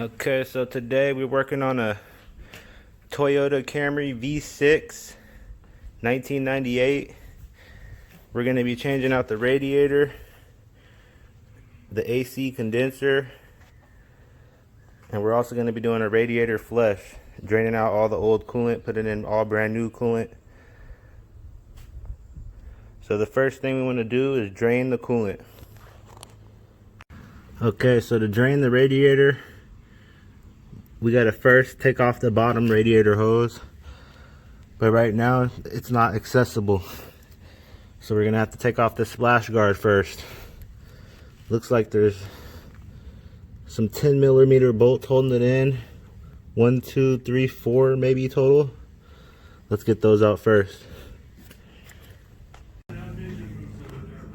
Okay, so today we're working on a Toyota Camry V6 1998. We're going to be changing out the radiator, the AC condenser, and we're also going to be doing a radiator flush, draining out all the old coolant, putting in all brand new coolant. So the first thing we want to do is drain the coolant. Okay, so to drain the radiator, we gotta first take off the bottom radiator hose, but right now it's not accessible, so we're gonna have to take off the splash guard first. Looks like there's some 10mm bolts holding it in. 1, 2, 3, 4 maybe total. Let's get those out first.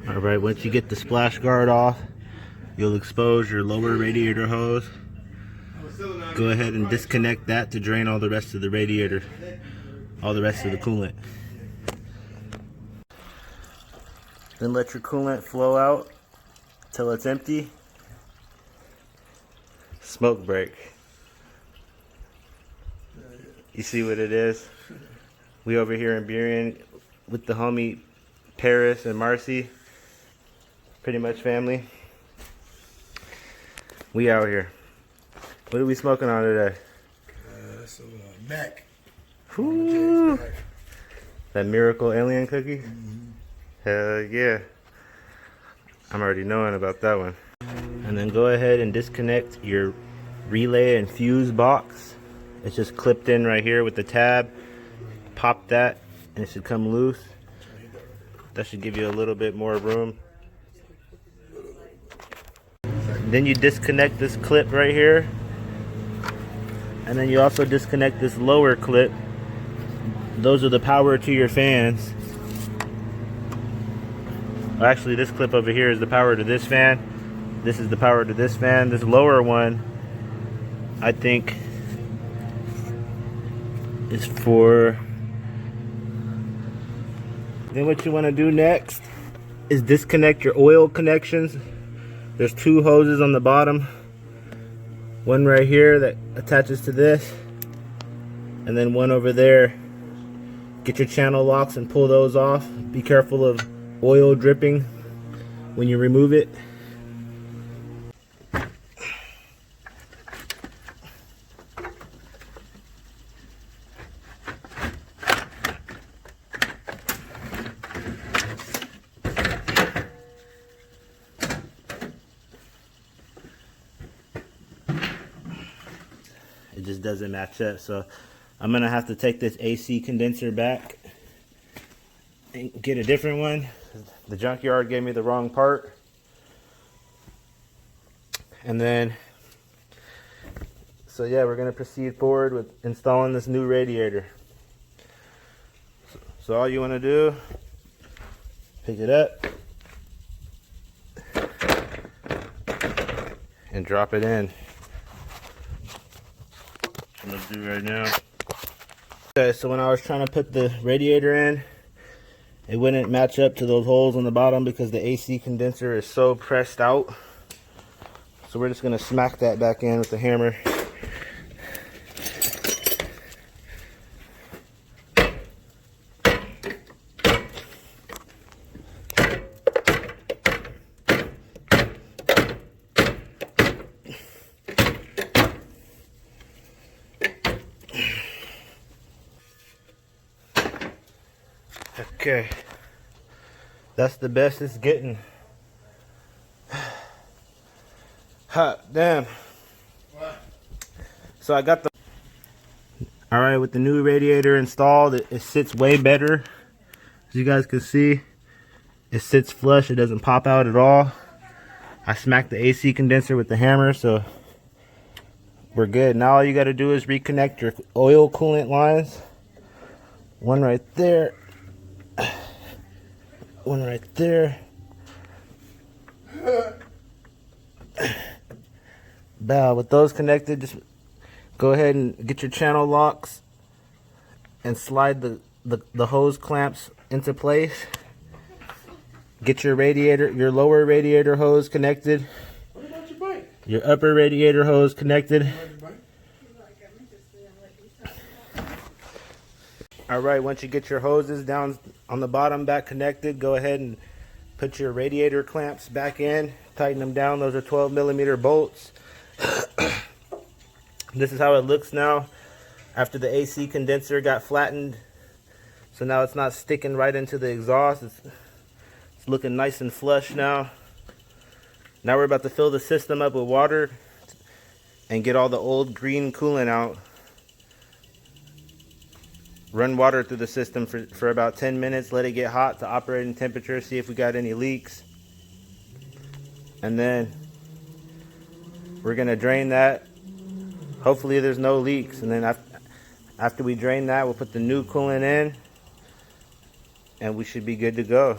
Alright, once you get the splash guard off, you'll expose your lower radiator hose. Go ahead and disconnect that to drain all the rest of the radiator, all the rest of the coolant. Then let your coolant flow out till it's empty. Smoke break. You see what it is? We over here in Burien with the homie Paris and Marcy. Pretty much family. We out here. What are we smoking on today? Some Mac. Woo. That miracle alien cookie? Hell yeah. I'm already knowing about that one. And then go ahead and disconnect your relay and fuse box. It's just clipped in right here with the tab. Pop that and it should come loose. That should give you a little bit more room. Then you disconnect this clip right here. And then you also disconnect this lower clip. Those are the power to your fans. Actually, this clip over here is the power to this fan. This is the power to this fan. This lower one, I think, is for... Then what you want to do next is disconnect your oil connections. There's 2 hoses on the bottom. One right here that attaches to this, and then one over there. Get your channel locks and pull those off. Be careful of oil dripping when you remove it. It just doesn't match up, so I'm gonna have to take this AC condenser back and get a different one. The junkyard gave me the wrong part. And then, so yeah, we're gonna proceed forward with installing this new radiator. So all you wanna do, pick it up and drop it in. I'm gonna do right now. Okay, so when I was trying to put the radiator in, it wouldn't match up to those holes on the bottom because the AC condenser is so pressed out. So we're just gonna smack that back in with the hammer. Okay, that's the best it's getting. Hot damn. What? So I got the... Alright, with the new radiator installed, it sits way better. As you guys can see, it sits flush, it doesn't pop out at all. I smacked the AC condenser with the hammer, so we're good. Now all you gotta do is reconnect your oil coolant lines. One right there. One right there. Bow. With those connected, just go ahead and get your channel locks and slide the hose clamps into place. Get your radiator, your lower radiator hose connected. What about your bike? Your upper radiator hose connected. All right, once you get your hoses down on the bottom back connected, go ahead and put your radiator clamps back in, tighten them down. Those are 12mm bolts. This is how it looks now after the AC condenser got flattened. So now it's not sticking right into the exhaust. It's looking nice and flush now. Now we're about to fill the system up with water and get all the old green coolant out. Run water through the system for about 10 minutes. Let it get hot to operating temperature. See if we got any leaks. And then we're going to drain that. Hopefully there's no leaks. And then after we drain that, we'll put the new coolant in. And we should be good to go.